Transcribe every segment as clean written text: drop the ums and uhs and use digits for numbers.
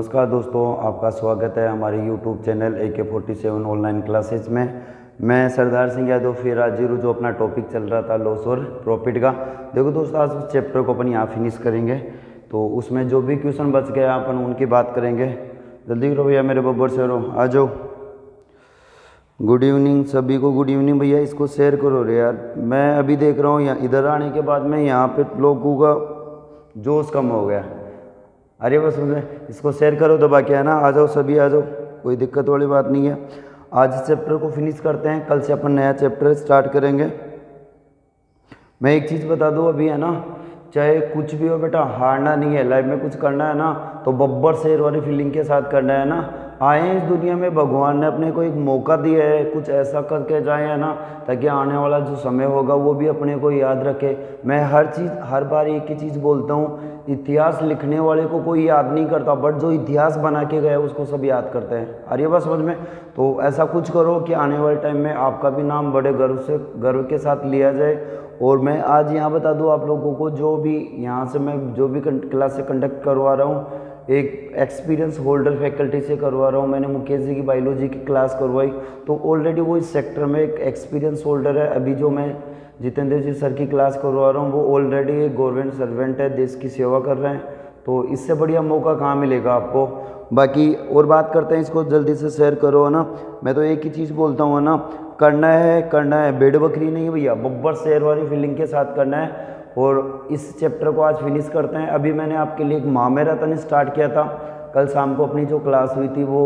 नमस्कार दोस्तों, आपका स्वागत है हमारे YouTube channel AK47 online classes में। मैं सरदार सिंह यादव फिर हाजिर हूँ। जो अपना टॉपिक चल रहा था लॉस और प्रॉफिट का, देखो दोस्तों आज उस चैप्टर को अपन यहाँ फिनिश करेंगे। तो उसमें जो भी क्वेश्चन बच गया अपन उनकी बात करेंगे। जल्दी करो भैया मेरे बब्बर शेरों, आ जाओ। गुड इवनिंग सभी को, गुड इवनिंग भैया। इसको शेयर करो रे यार, मैं अभी देख रहा हूँ यहाँ इधर आने के बाद में यहाँ पे लोगों का जोश कम हो गया। अरे बस मुझे इसको शेयर करो दबा के, है ना। आ जाओ सभी, आ जाओ, कोई दिक्कत वाली बात नहीं है। आज इस चैप्टर को फिनिश करते हैं, कल से अपन नया चैप्टर स्टार्ट करेंगे। मैं एक चीज़ बता दूँ अभी, है ना, चाहे कुछ भी हो बेटा, हारना नहीं है। लाइफ में कुछ करना है ना तो बब्बर शेर वाली फीलिंग के साथ करना है ना। आए इस दुनिया में, भगवान ने अपने को एक मौका दिया है, कुछ ऐसा करके जाए, है ना, ताकि आने वाला जो समय होगा वो भी अपने को याद रखे। मैं हर बार एक ही चीज़ बोलता हूँ, इतिहास लिखने वाले को कोई याद नहीं करता, बट जो इतिहास बना के गया उसको सब याद करते हैं। अरे बस समझ में। तो ऐसा कुछ करो कि आने वाले टाइम में आपका भी नाम बड़े गर्व के साथ लिया जाए। और मैं आज यहाँ बता दूँ आप लोगों को, जो भी यहाँ से मैं जो भी क्लास से कंडक्ट करवा रहा हूँ, एक एक्सपीरियंस होल्डर फैकल्टी से करवा रहा हूँ। मैंने मुकेश जी की बायोलॉजी की क्लास करवाई, तो ऑलरेडी वो इस सेक्टर में एक एक्सपीरियंस होल्डर है। अभी जो मैं जितेंद्र जी सर की क्लास करवा रहा हूँ, वो ऑलरेडी एक गवर्नमेंट सर्वेंट है, देश की सेवा कर रहे हैं। तो इससे बढ़िया मौका कहाँ मिलेगा आपको। बाकी और बात करते हैं, इसको जल्दी से शेयर करो, है ना। मैं तो एक ही चीज़ बोलता हूँ, है ना, करना है, बेड़ बकरी नहीं है भैया, बब्बर शेर वाली फीलिंग के साथ करना है। और इस चैप्टर को आज फिनिश करते हैं। अभी मैंने आपके लिए एक महामैराथन स्टार्ट किया था। कल शाम को अपनी जो क्लास हुई थी वो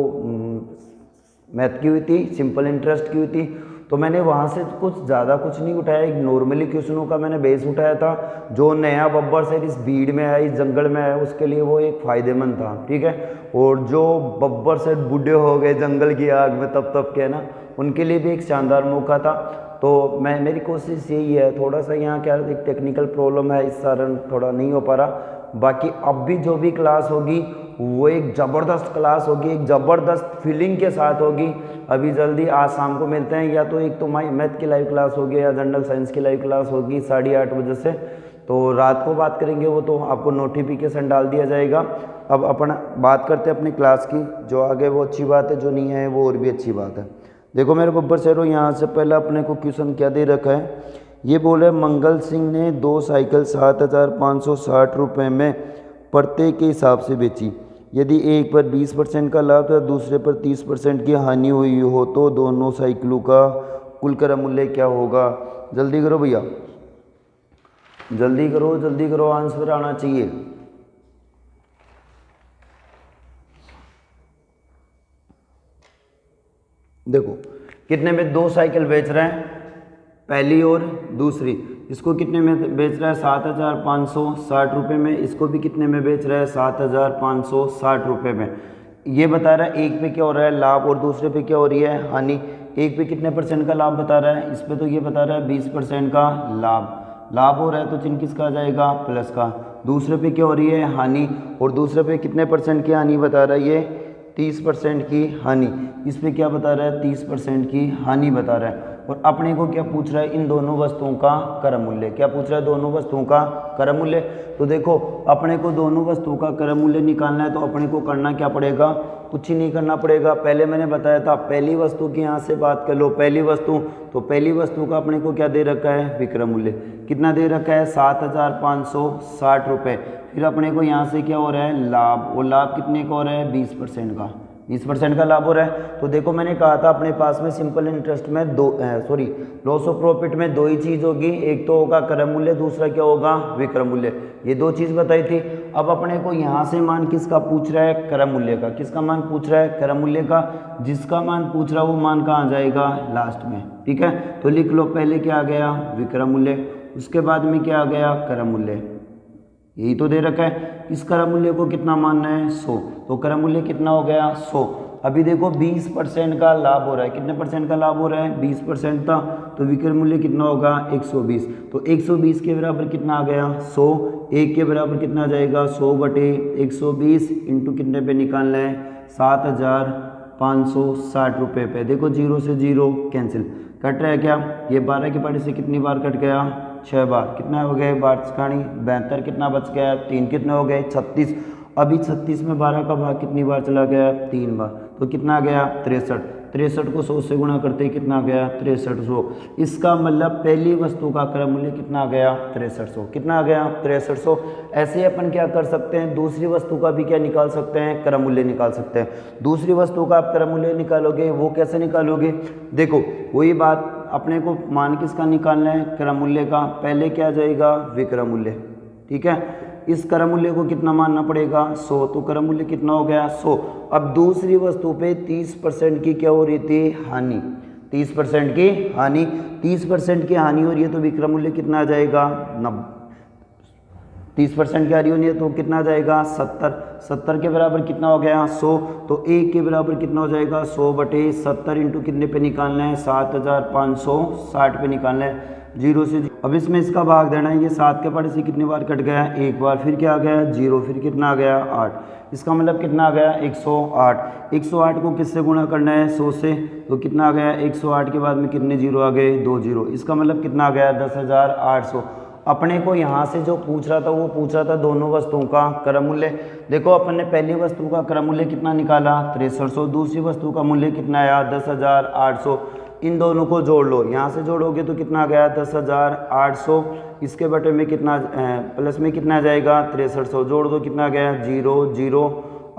मैथ की हुई थी, सिंपल इंटरेस्ट की हुई थी। तो मैंने वहाँ से ज़्यादा कुछ नहीं उठाया, एक नॉर्मली क्वेश्चनों का मैंने बेस उठाया था। जो नया बब्बर शेर इस भीड़ में आया, इस जंगल में आया, उसके लिए वो एक फ़ायदेमंद था, ठीक है। और जो बब्बर शेर बूढ़े हो गए जंगल की आग में तप के, ना, उनके लिए भी एक शानदार मौका था। तो मेरी कोशिश यही है। थोड़ा सा यहाँ क्या एक टेक्निकल प्रॉब्लम है, इस कारण थोड़ा नहीं हो पा रहा। बाकी अब भी जो भी क्लास होगी वो एक ज़बरदस्त क्लास होगी, एक ज़बरदस्त फीलिंग के साथ होगी। अभी जल्दी आज शाम को मिलते हैं, या तो एक तो मैथ की लाइव क्लास होगी या जनरल साइंस की लाइव क्लास होगी 8:30 बजे से। तो रात को बात करेंगे, वो तो आपको नोटिफिकेशन डाल दिया जाएगा। अब अपन बात करते हैं अपनी क्लास की, जो आगे वो अच्छी बात है, जो नहीं है वो और भी अच्छी बात है। देखो मेरे बब्बर शेरों, यहाँ से पहले अपने को क्वेश्चन क्या दे रखा है। ये बोले मंगल सिंह ने 2 साइकिल 7,560 रुपये में प्रत्येक के हिसाब से बेची। यदि एक पर 20% का लाभ तथा दूसरे पर 30% की हानि हुई हो तो दोनों साइकिलों का कुल क्रय मूल्य क्या होगा। जल्दी करो भैया, जल्दी करो, आंसर आना चाहिए। देखो कितने में 2 साइकिल बेच रहे हैं, पहली और दूसरी। इसको कितने में बेच रहा है, 7,560 रुपये में। इसको भी कितने में बेच रहा है, 7,560 रुपये में। ये बता रहा है एक पे क्या हो रहा है लाभ और दूसरे पे क्या हो रही है हानि। एक पे कितने % का लाभ बता रहा है, इस पे तो ये बता रहा है 20% का लाभ हो रहा है, तो चिन्ह किसका आ जाएगा, प्लस का। दूसरे पे क्या हो रही है, हानि, और दूसरे पे कितने % की हानि बता रहा है, ये 30% की हानि। इस पे क्या बता रहा है, 30% की हानि बता रहा है। और अपने को क्या पूछ रहा है, इन दोनों वस्तुओं का क्रय मूल्य। क्या पूछ रहा है, दोनों वस्तुओं का क्रय मूल्य। तो देखो अपने को दोनों वस्तुओं का क्रय मूल्य निकालना है, तो अपने को करना क्या पड़ेगा, कुछ ही नहीं करना पड़ेगा। पहले मैंने बताया था, पहली वस्तु की यहाँ से बात कर लो, पहली वस्तु, तो पहली वस्तु का अपने को क्या दे रखा है, विक्रय मूल्य। कितना दे रखा है, 7,560 रुपये। फिर अपने को यहाँ से क्या हो रहा है, लाभ, और लाभ कितने का हो रहा है, 20% का, 20% का लाभ हो रहा है। तो देखो मैंने कहा था अपने पास में सिंपल इंटरेस्ट में लॉस ऑफ प्रॉफिट में 2 ही चीज़ होगी, एक तो होगा क्रय मूल्य, दूसरा क्या होगा, विक्रय मूल्य। ये 2 चीज़ बताई थी। अब अपने को यहाँ से मान किसका पूछ रहा है, क्रय मूल्य का। किसका मान पूछ रहा है, क्रय मूल्य का। जिसका मान पूछ रहा है वो मान कहाँ जाएगा, लास्ट में, ठीक है। तो लिख लो, पहले क्या आ गया, विक्रय मूल्य, उसके बाद में क्या आ गया, क्रय मूल्य। यही तो दे रखा है। इस क्रय मूल्य को कितना मानना है, 100। तो क्रय मूल्य कितना हो गया, 100। अभी देखो 20% का लाभ हो रहा है, कितने % का लाभ हो रहा है, 20% था। तो विक्रय मूल्य कितना होगा, 120। तो 120 के बराबर कितना आ गया, 100। 1 के बराबर कितना आ जाएगा, 100/120 इंटू कितने पे निकालना है, 7,560 रुपये पे। देखो 0 से 0 कैंसिल, कट रहा है क्या, ये 12 के पढ़े से कितनी बार कट गया, 6 बार। कितना हो गए, 12 72, कितना बच गया, 3 कितने हो गए, 36। अभी 36 में 12 का भाग कितनी बार चला गया, 3 बार, तो कितना गया 63। 63 को 100 से गुणा करते ही कितना गया 6300। इसका मतलब पहली वस्तु का क्रय मूल्य कितना आ गया 6300। कितना आ गया 6300। ऐसे अपन क्या कर सकते हैं, दूसरी वस्तु का भी क्या निकाल सकते हैं, क्रय मूल्य निकाल सकते हैं। दूसरी वस्तु का आप क्रय मूल्य निकालोगे, वो कैसे निकालोगे, देखो वही बात, अपने को मान किसका निकालना है, क्रय मूल्य का। पहले क्या जाएगा विक्रय मूल्य, ठीक है। इस क्रय मूल्य को कितना मानना पड़ेगा 100, तो क्रय मूल्य कितना हो गया 100। अब दूसरी वस्तु पे 30% की क्या हो रही थी, हानि, 30% की हानि, 30% की हानि हो रही है, तो विक्रय मूल्य कितना आ जाएगा 90। 30% की हानि होनी है तो कितना आ जाएगा 70। 70 के बराबर कितना हो गया 100, तो 1 के बराबर कितना हो जाएगा 100/70 इंटू कितने पे निकालना है 7560 पे निकालना है, 0 से। अब इसमें इसका भाग देना है, ये 7 के पड़े से कितनी बार कट गया, एक बार, फिर क्या आ गया 0, फिर कितना आ गया 8। इसका मतलब कितना आ गया 108। 108 को किससे गुणा करना है 100 से, तो कितना आ गया 108 के बाद में कितने जीरो आ गए 2 जीरो। इसका मतलब कितना आ गया 10,800। अपने को यहाँ से जो पूछ रहा था वो पूछ रहा था दोनों वस्तुओं का क्रय मूल्य। देखो अपन ने पहली वस्तु का क्रय मूल्य कितना निकाला 6300, दूसरी वस्तु का मूल्य कितना आया 10,800। इन दोनों को जोड़ लो, यहाँ से जोड़ोगे तो कितना आ गया 10,800, इसके बटे में कितना प्लस में कितना आ जाएगा 6300, जोड़ दो कितना आ गया 0 0,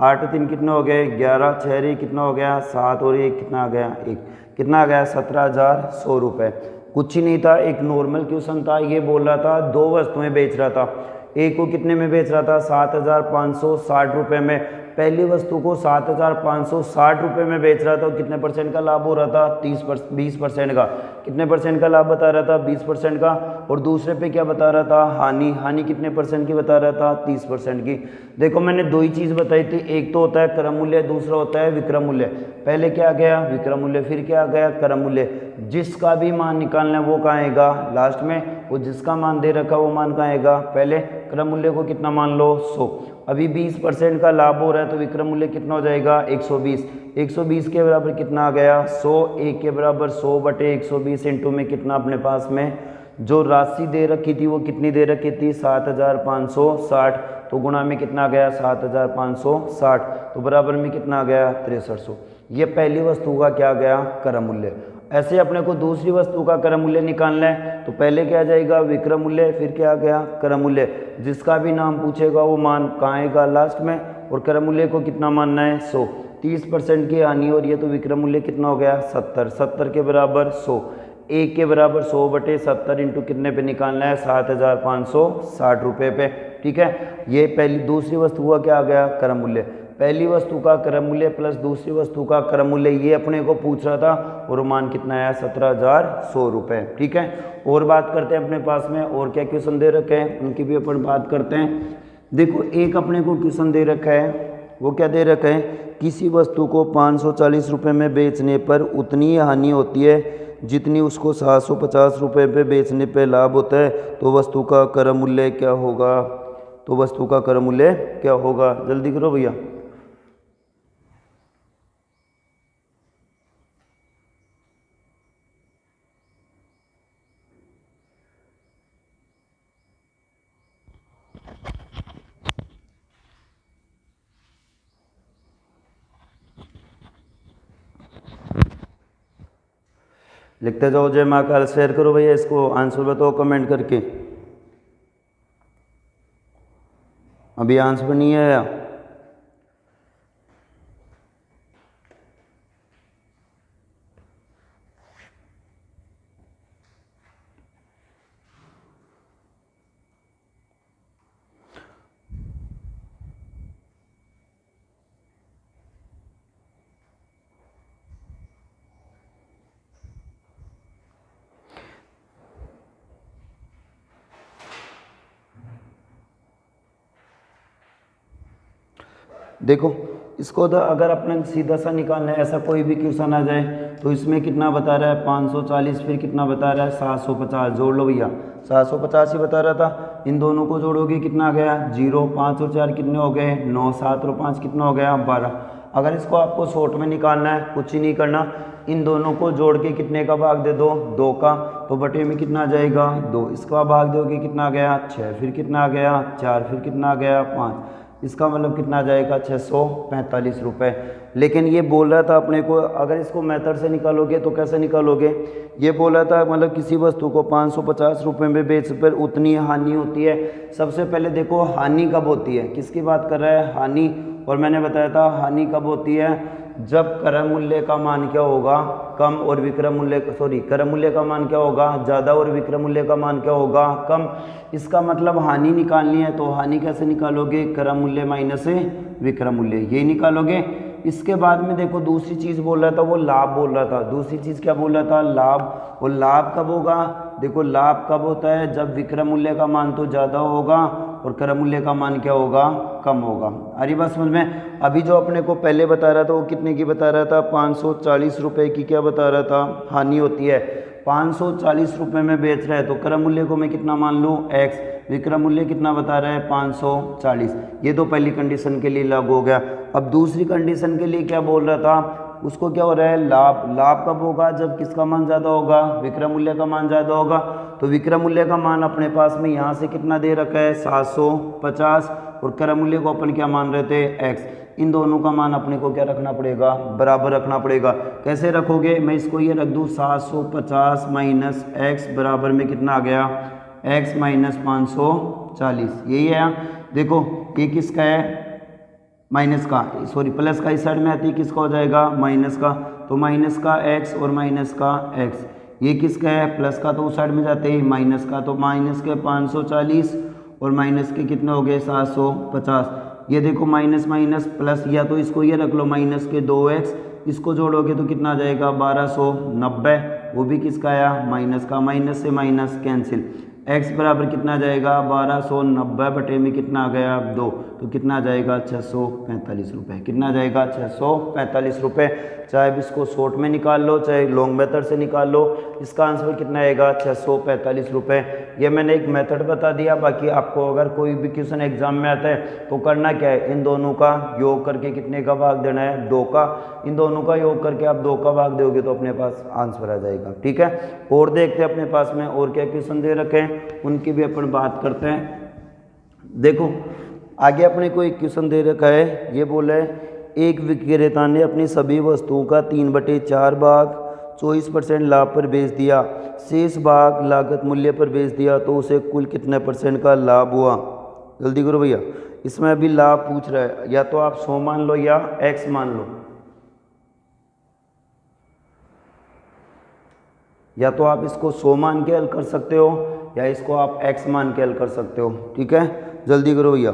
8 3 कितने हो गए 11, 6 रे कितना हो गया 7 और 1 कितना आ गया 1, कितना आ गया 17,100 रुपये। कुछ ही नहीं था, एक नॉर्मल क्वेश्चन था। ये बोल रहा था दो वस्तुएं बेच रहा था, एक को कितने में बेच रहा था 7,560 रुपये में, पहली वस्तु को 7,560 रुपये में बेच रहा था। कितने परसेंट का लाभ हो रहा था 20% का। कितने परसेंट का लाभ बता रहा था 20% का। और दूसरे पे क्या बता रहा था हानि, हानि कितने परसेंट की बता रहा था 30% की। देखो मैंने दो ही चीज़ बताई थी, एक तो होता है क्रय मूल्य, दूसरा होता है विक्रय मूल्य। पहले क्या गया विक्रय मूल्य, फिर क्या गया क्रय मूल्य। जिसका भी मान निकालना है वो कहाँ आएगा लास्ट में, वो जिसका मान दे रखा वो मान कहाँ आएगा पहले। क्रय मूल्य को कितना मान लो 100, अभी 20% का लाभ हो रहा है तो विक्रय मूल्य कितना हो जाएगा 120। 120 के बराबर कितना आ गया 100, 1 के बराबर 100/120 इंटू में कितना अपने पास में जो राशि दे रखी थी वो कितनी दे रखी थी 7,560, तो गुणा में कितना आ गया 7,560, तो बराबर में कितना आ गया 6300। ये पहली वस्तु का क्या गया क्रय मूल्य। ऐसे अपने को दूसरी वस्तु का क्रय मूल्य निकालना है, तो पहले क्या जाएगा विक्रय मूल्य, फिर क्या गया क्रय मूल्य। जिसका भी नाम पूछेगा वो मान कहाँ आएगा लास्ट में, और क्रय मूल्य को कितना मानना है 100। 30% की हानि हो रही है तो विक्रय मूल्य कितना हो गया 70। 70 के बराबर 100, 1 के बराबर 100/70 इंटू कितने पे निकालना है 7,560 रुपये पे, ठीक है। ये पहली दूसरी वस्तु का क्या आ गया क्रय मूल्य। पहली वस्तु का क्रय मूल्य प्लस दूसरी वस्तु का क्रय मूल्य, ये अपने को पूछ रहा था, और मान कितना आया 17,100 रुपये, ठीक है। और बात करते हैं अपने पास में और क्या क्वेश्चन दे रखे हैं उनकी भी अपन बात करते हैं। देखो एक अपने को क्वेश्चन दे रखा है, वो क्या दे रखा है, किसी वस्तु को 540 रुपये में बेचने पर उतनी हानि होती है जितनी उसको 750 रुपये पे बेचने पे लाभ होता है, तो वस्तु का क्रय मूल्य क्या होगा। तो वस्तु का क्रय मूल्य क्या होगा, जल्दी करो भैया। लिखते जाओ जय महाकाल, शेयर करो भैया इसको, आंसर बताओ कमेंट करके। अभी आंसर नहीं आया। देखो इसको तो अगर अपने सीधा सा निकालना है, ऐसा कोई भी क्वेश्चन आ जाए तो इसमें कितना बता रहा है 540, फिर कितना बता रहा है 750, जोड़ लो भैया 750 ही बता रहा था। इन दोनों को जोड़ोगे कितना आ गया 0, 5 और 4 कितने हो गए 9, 7 और 5 कितना हो गया 12। अगर इसको आपको शॉर्ट में निकालना है, कुछ ही नहीं करना, इन दोनों को जोड़ के कितने का भाग दे दो 2 का, तो बटे में कितना आ जाएगा 2। इसका भाग दोगे कितना आ गया 6, फिर कितना आ गया 4, फिर कितना आ गया 5, इसका मतलब कितना आ जाएगा 645 रुपये। लेकिन ये बोल रहा था अपने को, अगर इसको मेथड से निकालोगे तो कैसे निकालोगे, ये बोल रहा था मतलब किसी वस्तु को 550 रुपये में बेच पर उतनी हानि होती है। सबसे पहले देखो हानि कब होती है, किसकी बात कर रहा है, हानि। और मैंने बताया था हानि कब होती है, जब क्रय मूल्य का मान क्या होगा, कम, और विक्रय मूल्य क्रय मूल्य का मान क्या होगा, ज़्यादा, और विक्रय मूल्य का मान क्या होगा, कम। इसका मतलब हानि निकालनी है, तो हानि कैसे निकालोगे, क्रय मूल्य माइनस विक्रय मूल्य, ये निकालोगे। इसके बाद में देखो दूसरी चीज़ बोल रहा था, वो लाभ बोल रहा था। दूसरी चीज़ क्या बोल रहा था, लाभ। और लाभ कब होगा, देखो लाभ कब होता है, जब विक्रय मूल्य का मान तो ज़्यादा होगा और क्रय मूल्य का मान क्या होगा, कम होगा। अरे बात समझ में। अभी जो अपने को पहले बता रहा था वो कितने की बता रहा था, 540 रुपये की क्या बता रहा था, हानि होती है। 540 रुपये में बेच रहा है तो क्रय मूल्य को मैं कितना मान लूँ, x, विक्रय मूल्य कितना बता रहा है, 540। ये तो पहली कंडीशन के लिए लागू हो गया। अब दूसरी कंडीशन के लिए क्या बोल रहा था, उसको क्या हो रहा है, लाभ। लाभ कब होगा, जब किसका मान ज़्यादा होगा, विक्रय मूल्य का मान ज़्यादा होगा। तो विक्रय मूल्य का मान अपने पास में यहाँ से कितना दे रखा है, 750, और क्रय मूल्य को अपन क्या मान रहे थे, x। इन दोनों का मान अपने को क्या रखना पड़ेगा, बराबर रखना पड़ेगा। कैसे रखोगे, मैं इसको ये रख दूँ 750 माइनस x बराबर में कितना आ गया, x माइनस 540। यही है। देखो ये किसका है, माइनस का, सॉरी प्लस का इस साइड में आती है, किसका हो जाएगा, माइनस का। तो माइनस का x और माइनस का x। ये किसका है, प्लस का, तो उस साइड में जाते ही माइनस का। तो माइनस के 540 और माइनस के कितने हो गए, 750। ये देखो माइनस माइनस प्लस, या तो इसको ये रख लो माइनस के 2x, इसको जोड़ोगे तो कितना आ जाएगा, 1290। वो भी किसका आया, माइनस का। माइनस से माइनस कैंसिल, x बराबर कितना आ जाएगा, 1290 बटे में कितना आ गया, 2। तो कितना आ जाएगा, 645 रुपये। कितना आ जाएगा, 645 रुपये। चाहे इसको शॉर्ट में निकाल लो, चाहे लॉन्ग मेथड से निकाल लो, इसका आंसर कितना आएगा, 645 रुपये। ये मैंने एक मेथड बता दिया। बाकी आपको अगर कोई भी क्वेश्चन एग्जाम में आता है तो करना क्या है, इन दोनों का योग करके कितने का भाग देना है, 2 का। इन दोनों का योग करके आप 2 का भाग दोगे तो अपने पास आंसर आ जाएगा। ठीक है, और देखते हैं अपने पास में और क्या क्वेश्चन दे रखे हैं, उनकी भी अपन बात करते हैं। देखो आगे अपने को एक क्वेश्चन दे रखा है, ये बोला है एक विक्रेता ने अपनी सभी वस्तुओं का 3/4 भाग 24% लाभ पर बेच दिया, शेष भाग लागत मूल्य पर बेच दिया, तो उसे कुल कितने % का लाभ हुआ। जल्दी करो भैया, इसमें अभी लाभ पूछ रहा है, या तो आप 100 मान लो या x मान लो, या तो आप इसको 100 मान के हल कर सकते हो या इसको आप x मान के हल कर सकते हो। ठीक है, जल्दी करो भैया।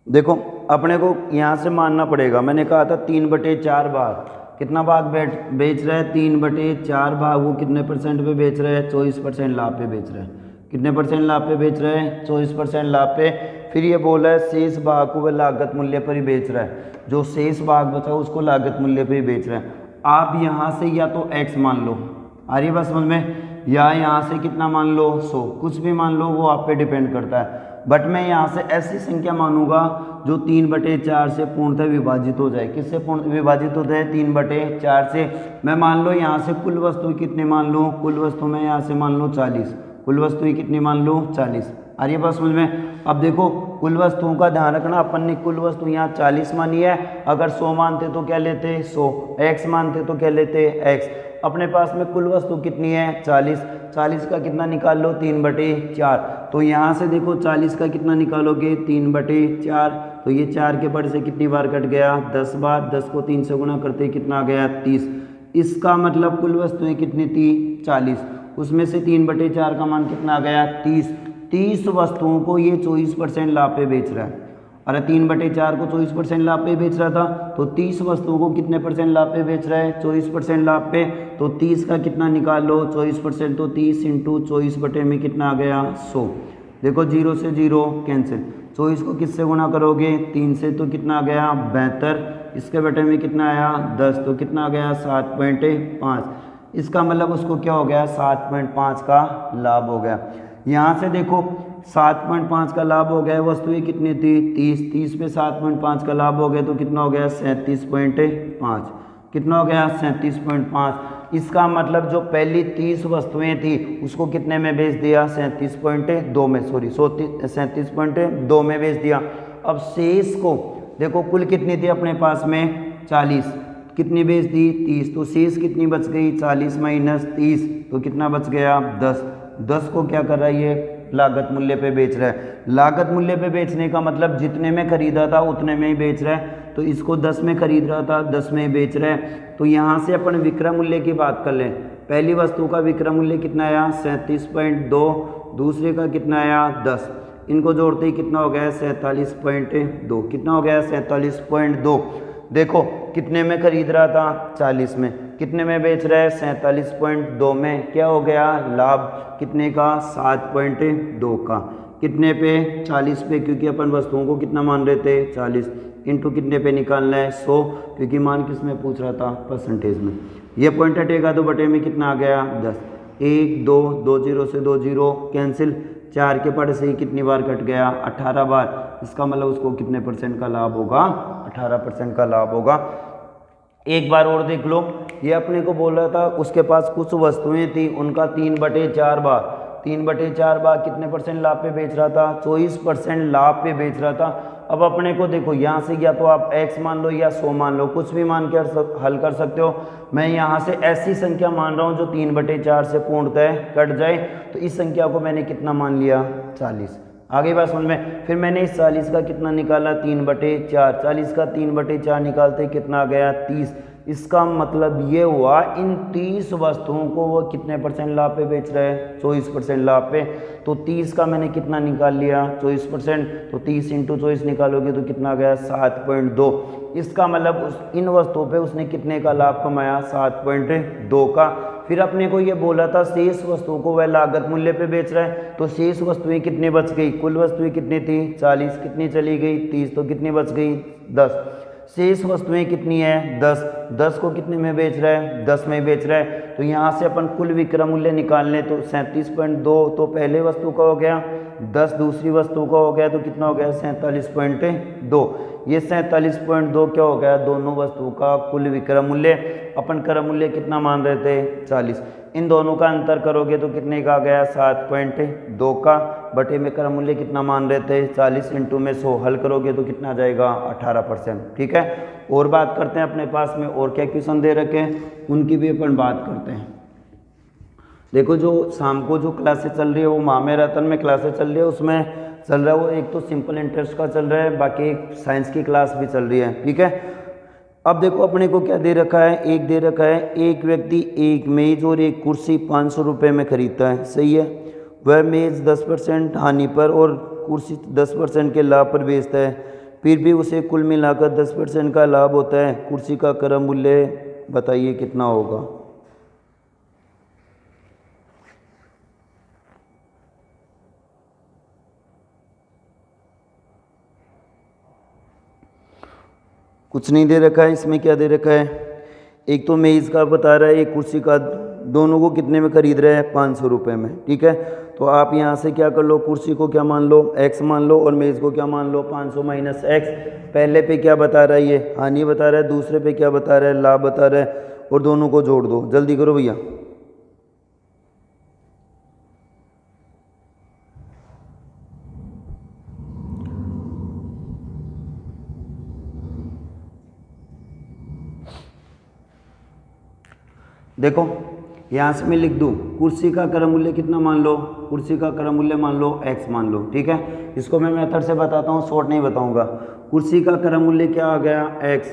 देखो अपने को यहाँ से मानना पड़ेगा, मैंने कहा था 3/4 भाग, कितना भाग बेच रहा है, 3/4 भाग। वो कितने % पे बेच रहे हैं, 24% लाभ पे बेच रहे हैं। कितने % लाभ पे बेच रहे हैं, 24% लाभ पे। फिर ये बोला है शेष भाग को वह लागत मूल्य पर ही बेच रहा है, जो शेष भाग बचा उसको लागत मूल्य पे ही बेच रहे हैं। आप यहाँ से या तो x मान लो, आ रही है बात समझ में, या यहाँ से कितना मान लो, 100, कुछ भी मान लो, वो आप पे डिपेंड करता है। बट मैं यहाँ से ऐसी संख्या मानूंगा जो 3/4 से पूर्णतः विभाजित हो जाए। किससे पूर्ण विभाजित हो जाए, 3/4 से। मैं मान लो यहाँ से कुल वस्तु कितने मान लूँ, कुल वस्तु में यहाँ से मान लो 40, कुल वस्तु कितनी मान लो 40। आ रही है बात समझ में। अब देखो कुल वस्तुओं का ध्यान रखना, अपन ने कुल वस्तु यहाँ 40 मानी है, अगर 100 मानते तो क्या लेते 100, x मानते तो क्या लेते x। अपने पास में कुल वस्तु कितनी है 40, 40 का कितना निकाल लो 3/4। तो यहाँ से देखो 40 का कितना निकालोगे 3/4, तो ये 4 के बड़े से कितनी बार कट गया 10 बार, 10 को 3 से गुना करते कितना आ गया 30। इसका मतलब कुल वस्तुएं कितनी थी 40, उसमें से 3/4 का मान कितना आ गया 30। 30 वस्तुओं को ये 24% लाभ पे बेच रहा है। अरे 3/4 को 24% लाभ पे बेच रहा था, तो 30 वस्तुओं को कितने परसेंट लाभ पे बेच रहा है, 24% लाभ पे। तो 30 का कितना निकाल लो, 24%, तो 30 इंटू 24 में कितना आ गया 100। देखो 0 से 0 कैंसिल, 24 को किससे गुणा करोगे 3 से, तो कितना आ गया 72। इसके बटे में कितना आया 10, तो कितना आ गया 7.5। इसका मतलब उसको क्या हो गया 7.5 का लाभ हो गया। यहाँ से देखो 7.5 का लाभ हो गया, वस्तुएं कितनी थी 30 पे 7.5 का लाभ हो गया, तो कितना हो गया 37.5। कितना हो गया 37.5। इसका मतलब जो पहली 30 वस्तुएं थी उसको कितने में बेच दिया 37.2 में, सॉरी 37.2 में बेच दिया। अब शेष को देखो कुल कितनी थी अपने पास में 40, कितनी बेच दी 30, तो शेष कितनी बच गई 40 माइनस 30, तो कितना बच गया 10। 10 को क्या कर रहा है ये लागत मूल्य पे बेच रहा है। लागत मूल्य पे बेचने का मतलब जितने में खरीदा था उतने में ही बेच रहा है, तो इसको 10 में खरीद रहा था 10 में ही बेच रहा है। तो यहाँ से अपन विक्रय मूल्य की बात कर लें। पहली वस्तु का विक्रय मूल्य कितना आया 37.2, दूसरे का कितना आया 10, इनको जोड़ते ही कितना हो गया 47.2। कितना हो गया 47.2। देखो कितने में खरीद रहा था 40 में, कितने में बेच रहा है 47.2 में, क्या हो गया लाभ कितने का 7.2 का। कितने पे 40 पे, क्योंकि अपन वस्तुओं को कितना मान रहे थे 40, इंटू कितने पे निकालना है 100, क्योंकि मान किस में पूछ रहा था परसेंटेज में। ये पॉइंट हटेगा तो बटे में कितना आ गया 10। 1 2 2 0 से 2 0 कैंसिल, 4 के पढ़ से ही कितनी बार कट गया 18 बार। इसका मतलब उसको कितने परसेंट का लाभ होगा 18% का लाभ होगा। एक बार और देख लो, ये अपने को बोल रहा था उसके पास कुछ वस्तुएं थी उनका 3/4 भाग, 3/4 भाग कितने परसेंट लाभ पे बेच रहा था 24% लाभ पे बेच रहा था। अब अपने को देखो यहाँ से या तो आप x मान लो या 100 मान लो, कुछ भी मान के हल कर सकते हो। मैं यहाँ से ऐसी संख्या मान रहा हूँ जो 3/4 से पूर्णतः कट जाए, तो इस संख्या को मैंने कितना मान लिया 40। आगे बात समझ में। फिर मैंने इस 40 का कितना निकाला 3/4, 40 का 3/4 निकालते कितना आ गया 30। इसका मतलब ये हुआ इन 30 वस्तुओं को वो कितने परसेंट लाभ पे बेच रहे हैं 24% लाभ पे। तो 30 का मैंने कितना निकाल लिया 24%, तो 30 इंटू 24 निकालोगे तो कितना आ गया 7.2। इसका मतलब इन वस्तुओं पे उसने कितने का लाभ कमाया 7.2 का। फिर अपने को ये बोला था शेष वस्तुओं को वह लागत मूल्य पे बेच रहा है, तो शेष वस्तुएं कितनी बच गई, कुल वस्तुएं कितनी थी 40, कितनी चली गई 30, तो कितनी बच गई 10। शेष वस्तुएं कितनी है 10, 10 को कितने में बेच रहा है 10 में बेच रहा है। तो यहाँ से अपन कुल विक्रय मूल्य निकाल लें तो 37.2 तो पहले वस्तु का हो गया, 10 दूसरी वस्तु का हो गया, तो कितना हो गया 47.2। ये 47.2 क्या हो गया दोनों वस्तुओं का कुल विक्रय मूल्य। अपन क्रय मूल्य कितना मान रहे थे 40, इन दोनों का अंतर करोगे तो कितने का आ गया 7.2 का, बटे में क्रय मूल्य कितना मान रहे थे 40 इंटू में 100 हल करोगे तो कितना आ जाएगा 18%। ठीक है, और बात करते हैं अपने पास में और क्या क्वेश्चन दे रखे हैं उनकी भी अपन बात करते हैं। देखो जो शाम को जो क्लासेस चल रही है वो मामे रतन में क्लासेस चल रही है, उसमें चल रहा है वो एक तो सिंपल इंटरेस्ट का चल रहा है, बाकी एक साइंस की क्लास भी चल रही है। ठीक है, अब देखो अपने को क्या दे रखा है, एक दे रखा है एक व्यक्ति एक मेज और एक कुर्सी 500 रुपये में खरीदता है, सही है। वह मेज 10% हानि पर और कुर्सी 10% के लाभ पर बेचता है, फिर भी उसे कुल मिलाकर 10% का लाभ होता है। कुर्सी का क्रय मूल्य बताइए कितना होगा। कुछ नहीं दे रखा है, इसमें क्या दे रखा है, एक तो मेज़ का बता रहा है एक कुर्सी का, दोनों को कितने में खरीद रहे हैं 500 रुपये में। ठीक है, तो आप यहाँ से क्या कर लो, कुर्सी को क्या मान लो x मान लो और मेज़ को क्या मान लो 500 माइनस x। पहले पे क्या बता रहा है ये हानि बता रहा है, दूसरे पे क्या बता रहा है लाभ बता रहा है, और दोनों को जोड़ दो, जल्दी करो भैया। देखो यहाँ से मैं लिख दूँ कुर्सी का क्रय मूल्य कितना मान लो, कुर्सी का क्रय मूल्य मान लो x मान लो। ठीक है, इसको मैं मेथड से बताता हूँ, शॉर्ट नहीं बताऊँगा। कुर्सी का क्रय मूल्य क्या आ गया x,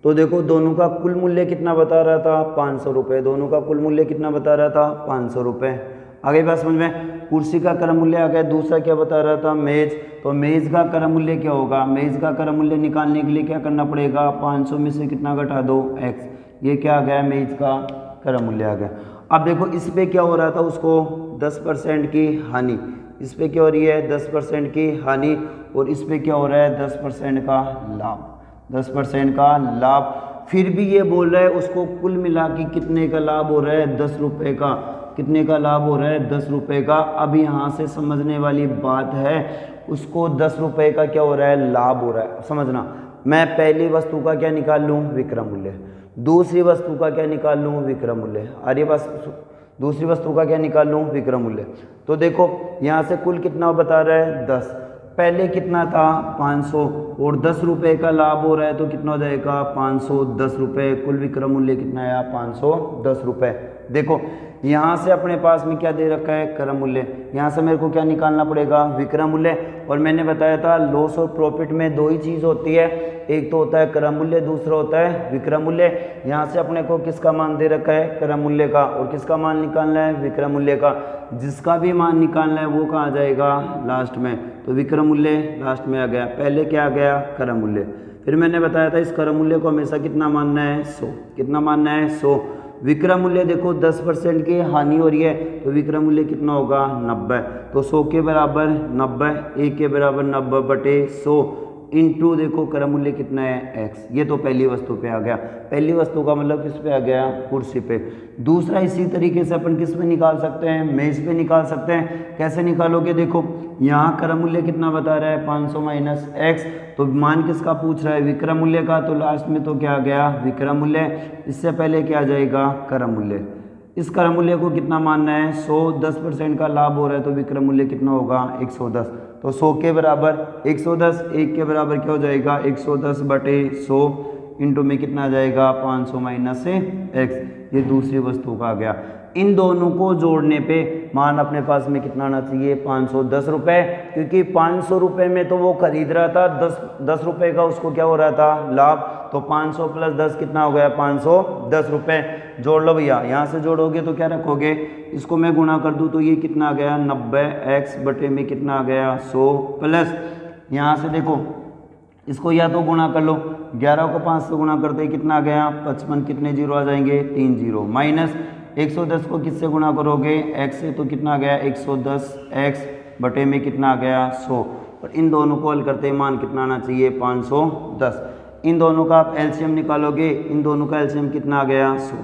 तो देखो दोनों का कुल मूल्य कितना बता रहा था 500 रुपये, दोनों का कुल मूल्य कितना बता रहा था 500 रुपये। आगे बात समझ में। कुर्सी का क्रय मूल्य आ गया। दूसरा क्या बता रहा था, मेज, तो मेज का क्रय मूल्य क्या होगा, मेज का क्रय मूल्य निकालने के लिए क्या करना पड़ेगा, 500 में से कितना घटा दो, x। ये क्या आ गया, मेज का क्रय मूल्य आ गया। अब देखो इस पे क्या हो रहा था, उसको 10% की हानि, इस पे क्या हो रही है 10% की हानि, और इस पे क्या हो रहा है 10% का लाभ, 10% का लाभ। फिर भी ये बोल रहा है उसको कुल मिला के कितने का लाभ हो रहा है, 10 रुपये का, कितने का लाभ हो रहा है, 10 रुपये का। अब यहाँ से समझने वाली बात है, उसको 10 रुपये का क्या हो रहा है, लाभ हो रहा है। समझना, मैं पहली वस्तु का क्या निकाल लूँ, विक्रय मूल्य, दूसरी वस्तु का क्या निकाल लूँ, विक्रय मूल्य। अरे बस दूसरी वस्तु का क्या निकाल लूँ, विक्रय मूल्य। तो देखो यहाँ से कुल कितना बता रहा है 10, पहले कितना था 500, और 10 रुपये का लाभ हो रहा है तो कितना हो जाएगा 510 रुपये। कुल विक्रय मूल्य कितना आया 510 रुपये। देखो यहाँ से अपने पास में क्या दे रखा है, क्रय मूल्य, यहाँ से मेरे को क्या निकालना पड़ेगा, विक्रय मूल्य। और मैंने बताया था लॉस और प्रॉफिट में दो ही चीज़ होती है, एक तो होता है क्रय मूल्य, दूसरा होता है विक्रय मूल्य। यहाँ से अपने को किसका मान दे रखा है, क्रय मूल्य का, और किसका मान निकालना है, विक्रय मूल्य का। जिसका भी मान निकालना है वो कहाँ आ जाएगा, लास्ट में, तो विक्रय मूल्य लास्ट में आ गया। पहले क्या आ गया, क्रय मूल्य। फिर मैंने बताया था इस क्रय मूल्य को हमेशा कितना मानना है, 100, कितना मानना है 100। विक्रय मूल्य देखो 10% की हानि हो रही है तो विक्रय मूल्य कितना होगा 90, तो 100 के बराबर 90, 1 के बराबर 90 बटे 100 इंटू देखो क्रय मूल्य कितना है x। ये तो पहली वस्तु पे आ गया, पहली वस्तु का मतलब किस पे आ गया, कुर्सी पे। दूसरा इसी तरीके से अपन किस पे निकाल सकते हैं, मेज पे निकाल सकते हैं। कैसे निकालोगे, देखो यहाँ क्रय मूल्य कितना बता रहा है 500 माइनस x, तो मान किसका पूछ रहा है, विक्रय मूल्य का, तो लास्ट में तो क्या आ गया, विक्रय मूल्य। इससे पहले क्या आ जाएगा, क्रय मूल्य। इस क्रय मूल्य को कितना मानना है 100, 10% का लाभ हो रहा है तो विक्रय मूल्य कितना होगा 110, तो 100 के बराबर 110, 1 के बराबर क्या हो जाएगा 110 बटे 100 इंटू में कितना आ जाएगा 500 माइनस से x। ये दूसरी वस्तु का आ गया। इन दोनों को जोड़ने पे मान अपने पास में कितना आना चाहिए 510 रुपये, क्योंकि 500 रुपये में तो वो खरीद रहा था, 10 रुपये का उसको क्या हो रहा था, लाभ। तो 500 प्लस 10 कितना हो गया 510 रुपये। जोड़ लो भैया, यहाँ से जोड़ोगे तो क्या रखोगे, इसको मैं गुणा कर दूँ तो ये कितना आ गया 90x बटे में कितना आ गया 100 प्लस, यहाँ से देखो इसको या तो गुणा कर लो, 11 को 5 से गुणा करते ही कितना आ गया 55, कितने जीरो आ जाएंगे 3 जीरो, माइनस 110 को किससे गुणा करोगे x से, तो कितना आ गया 110x बटे में कितना आ गया 100। और इन दोनों को हल करते मान कितना आना चाहिए 510। इन दोनों का आप एलसीएम निकालोगे, इन दोनों का एलसीएम कितना आ गया 100,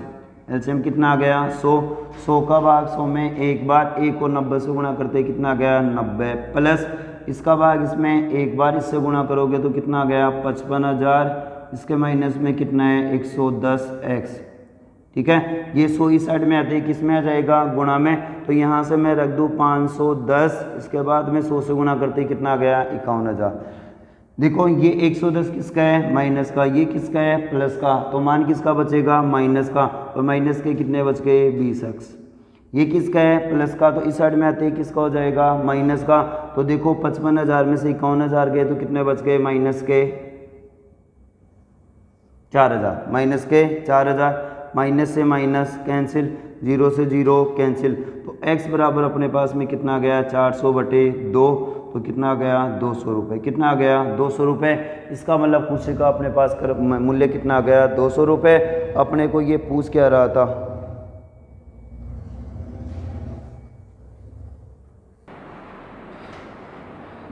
एलसीएम कितना आ गया 100, 100 का भाग 100 में एक बार, 1 को 90 से गुणा करते कितना आ गया 90 प्लस इसका भाग इसमें एक बार, इससे गुणा करोगे तो कितना आ गया 55,000, इसके माइनस में कितना है 110x। ठीक है, ये 100 इस साइड में आते हैं, किस में आ जाएगा गुणा में, तो यहाँ से मैं रख दूँ 510, इसके बाद में 100 से गुणा करते ही कितना आ गया 51,000। देखो ये 110 किसका है माइनस का, ये किसका है प्लस का, तो मान किसका बचेगा माइनस का, और माइनस के कितने बच गए 20x। ये किसका है प्लस का, तो इस साइड में आते ही किसका हो जाएगा माइनस का। तो देखो 55,000 में से 51,000 गए तो कितने बच गए माइनस के 4,000, माइनस के 4,000, माइनस से माइनस कैंसिल, 0 से 0 कैंसिल, तो x बराबर अपने पास में कितना आ गया 400 बटे 2, तो कितना आ गया 200 रुपये, कितना आ गया 200 रुपये। इसका मतलब कुर्सी का अपने पास मूल्य कितना आ गया 200 रुपये। अपने को ये पूछ क्या रहा था,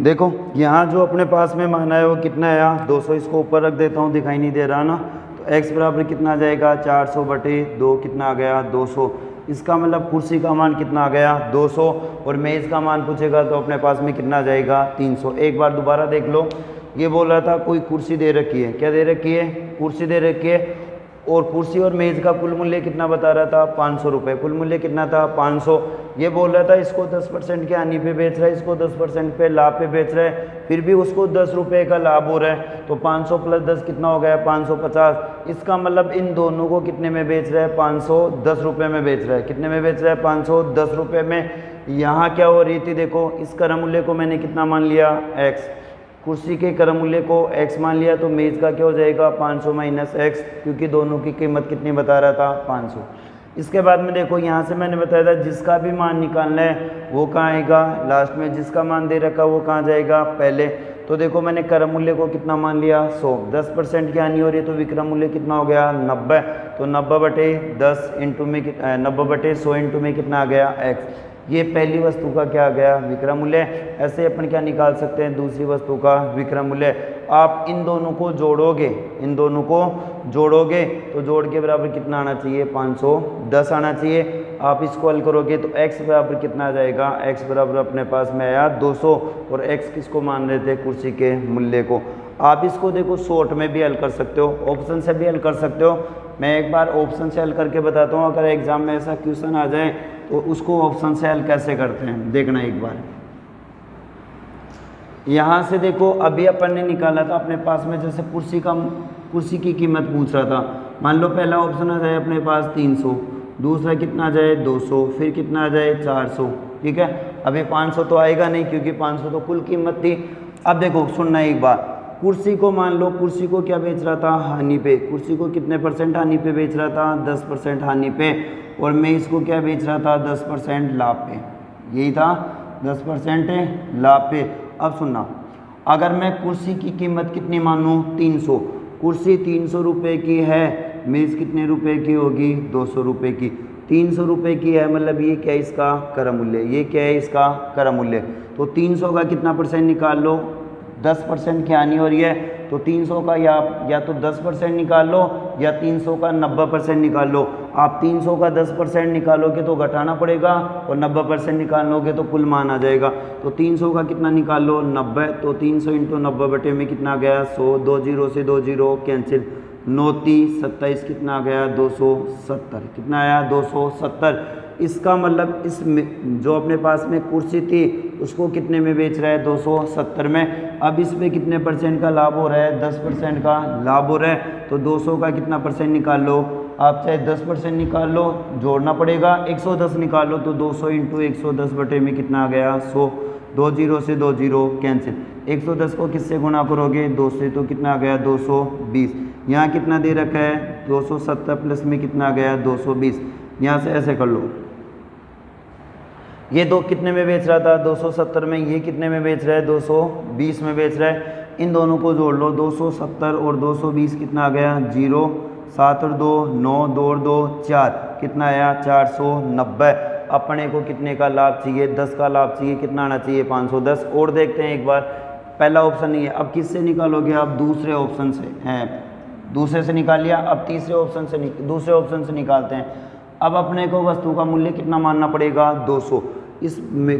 देखो यहाँ जो अपने पास में मान है वो कितना आया 200, इसको ऊपर रख देता हूँ, दिखाई नहीं दे रहा ना, तो x बराबर कितना आ जाएगा 400 बटे 2, कितना आ गया 200। इसका मतलब कुर्सी का मान कितना आ गया 200, और मेज़ का मान पूछेगा तो अपने पास में कितना आ जाएगा 300। एक बार दोबारा देख लो, ये बोल रहा था कोई कुर्सी दे रखी है, क्या दे रखी है कुर्सी दे रखी है, और कुर्सी और मेज़ का कुल मूल्य कितना बता रहा था 500 रुपये, कुल मूल्य कितना था 500। ये बोल रहा था इसको 10% के हानि पे बेच रहा है, इसको 10% पे लाभ पे बेच रहा है, फिर भी उसको 10 रुपये का लाभ हो रहा है, तो 500 प्लस 10 कितना हो गया 550। इसका मतलब इन दोनों को कितने में बेच रहा है 510 रुपये में बेच रहा है, कितने में बेच रहा है 510 रुपये में। यहाँ क्या हो रही थी, देखो इस क्रय मूल्य को मैंने कितना मान लिया x, कुर्सी के क्रय मूल्य को x मान लिया, तो मेज़ का क्या हो जाएगा 500 माइनस x, क्योंकि दोनों की कीमत कितनी बता रहा था 500। इसके बाद में देखो यहाँ से मैंने बताया था जिसका भी मान निकालना है वो कहाँ आएगा लास्ट में, जिसका मान दे रखा वो कहाँ जाएगा पहले। तो देखो मैंने क्रम मूल्य को कितना मान लिया 100, 10% की हानि हो रही है तो विक्रम मूल्य कितना हो गया 90। तो 90/10 इंटू में 90/100 इंटू में कितना आ गया x। ये पहली वस्तु का क्या आ गया विक्रम मूल्य। ऐसे अपन क्या निकाल सकते हैं दूसरी वस्तु का विक्रम मूल्य। आप इन दोनों को जोड़ोगे, इन दोनों को जोड़ोगे तो जोड़ के बराबर कितना आना चाहिए 510 आना चाहिए। आप इसको हल करोगे तो x बराबर कितना आ जाएगा, x बराबर अपने पास में आया 200 और x किसको मान रहे थे कुर्सी के मूल्य को। आप इसको देखो शॉर्ट में भी हल कर सकते हो, ऑप्शन से भी हल कर सकते हो। मैं एक बार ऑप्शन से हल करके बताता हूँ, अगर एग्जाम में ऐसा क्वेश्चन आ जाए तो उसको ऑप्शन से हल कैसे करते हैं देखना एक बार। यहाँ से देखो अभी अपन ने निकाला था अपने पास में, जैसे कुर्सी की कीमत पूछ रहा था। मान लो पहला ऑप्शन आ जाए अपने पास 300, दूसरा कितना आ जाए 200, फिर कितना आ जाए 400। ठीक है, अभी 500 तो आएगा नहीं क्योंकि 500 तो कुल कीमत थी। अब देखो सुनना एक बार, कुर्सी को मान लो, कुर्सी को क्या बेच रहा था हानि पे, कुर्सी को कितने % हानि पे बेच रहा था 10% हानि पे, और मैं इसको क्या बेच रहा था 10% लाभ पे, यही था 10% लाभ पे। अब सुनना, अगर मैं कुर्सी की कीमत कितनी मानूँ 300, कुर्सी 300 रुपये की है, मेज़ कितने रुपए की होगी 200 रुपये की। 300 रुपये की है मतलब ये क्या है इसका क्रम मूल्य, ये क्या है इसका क्रम मूल्य। तो 300 का कितना % निकाल लो, 10% की हानि हो रही है तो 300 का या तो 10% निकाल लो या 300 का 90% निकाल लो। आप 300 का 10% निकालोगे तो घटाना पड़ेगा और 90% निकालोगे तो कुल मान आ जाएगा। तो 300 का कितना निकाल लो 90, तो 300 इंटू 90 में कितना आ गया 100, 2 0 से 2 0 कैंसिल, 9 30 27 कितना आ गया 270, कितना आया 270। इसका मतलब इस जो अपने पास में कुर्सी थी उसको कितने में बेच रहा है 270 में। अब इसमें कितने % का लाभ हो रहा है 10% का लाभ हो रहा है। तो 200 का कितना % निकाल लो, आप चाहे 10% निकाल लो, जोड़ना पड़ेगा 110 निकाल लो, तो 200 इंटू 110 बटे में कितना आ गया 100, 2 0 से 2 0 कैंसिल, 110 को किससे गुणा करोगे 2 से तो कितना आ गया 220। यहाँ कितना दे रखा है 270 प्लस में कितना आ गया 220। यहाँ से ऐसे कर लो, ये दो कितने में बेच रहा था 270 में, ये कितने में बेच रहा है 220 में बेच रहा है। इन दोनों को जोड़ लो, 270 और 220 कितना आ गया 0, 7 और 2 9, 2 और 2 4, कितना आया 490। अपने को कितने का लाभ चाहिए 10 का लाभ चाहिए, कितना आना चाहिए 510। और देखते हैं एक बार, पहला ऑप्शन नहीं है, अब किससे निकालोगे आप दूसरे ऑप्शन से हैं, दूसरे से निकाल लिया, अब तीसरे ऑप्शन से दूसरे ऑप्शन से निकालते हैं। अब अपने को वस्तु का मूल्य कितना मानना पड़ेगा 200, इस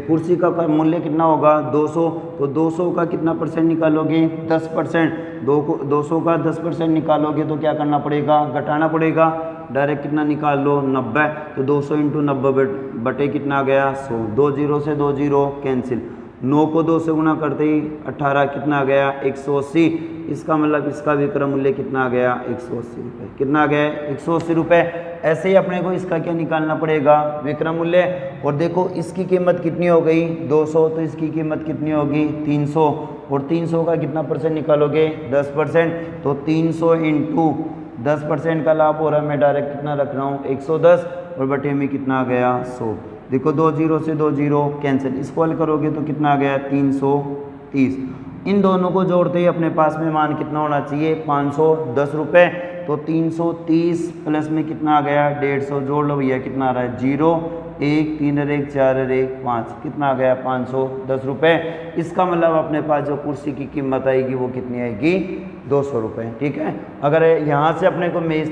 कुर्सी का मूल्य कितना होगा 200, तो 200 का कितना % निकालोगे 10%, 200 का 10% निकालोगे तो क्या करना पड़ेगा घटाना पड़ेगा, डायरेक्ट कितना निकाल लो 90। तो 200 इंटू 90 बटे कितना आ गया 100, 2 0 से 2 0 कैंसिल, 9 को 2 से गुना करते ही 18 कितना आ गया 180। इसका मतलब इसका विक्रम मूल्य कितना आ गया 180 रुपये, कितना आ गया 180 रुपये। ऐसे ही अपने को इसका क्या निकालना पड़ेगा विक्रम मूल्य। और देखो इसकी कीमत कितनी हो गई 200, तो इसकी कीमत कितनी होगी 300, और 300 का कितना % निकालोगे 10%, तो 300 इंटू 10% का लाभ हो रहा है, मैं डायरेक्ट कितना रख रहा हूँ 110, और बटे में कितना आ गया 100। देखो 2 0 से 2 0 कैंसिल, इसको हल करोगे तो कितना आ गया 330। इन दोनों को जोड़ते ही अपने पास में मान कितना होना चाहिए 510 रुपये। तो 330 प्लस में कितना आ गया 150, जोड़ लो भैया कितना आ रहा है 0 1 3 1 4 1 5, कितना आ गया 510 रुपये। इसका मतलब अपने पास जो कुर्सी की कीमत आएगी वो कितनी आएगी 200 रुपये। ठीक है, अगर यहाँ से अपने को मेज़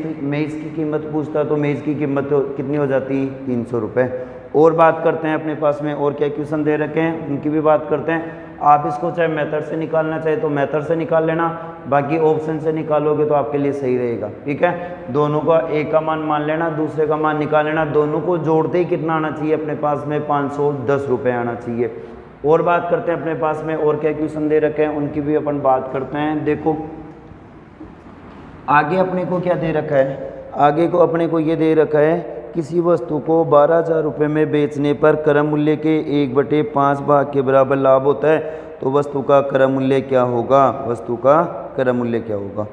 की कीमत पूछता तो मेज़ की कीमत तो कितनी हो जाती 300 रुपये। और बात करते हैं अपने पास में और क्या क्वेश्चन दे रखे हैं उनकी भी बात करते हैं। आप इसको चाहे मेथड से निकालना चाहे तो मेथड से निकाल लेना, बाकी ऑप्शन से निकालोगे तो आपके लिए सही रहेगा। ठीक है, दोनों का एक का मान लेना, दूसरे का मान निकाल लेना, दोनों को जोड़ते ही कितना आना चाहिए अपने पास में 510 रुपये आना चाहिए। और बात करते हैं अपने पास में और क्या क्वेश्चन दे रखे हैं उनकी भी अपन बात करते हैं। देखो आगे अपने को क्या दे रखा है, आगे को अपने को ये दे रखा है किसी वस्तु को 12,000 रुपये में बेचने पर क्रम मूल्य के 1/5 भाग के बराबर लाभ होता है, तो वस्तु का क्रम मूल्य क्या होगा, वस्तु का क्रम मूल्य क्या होगा।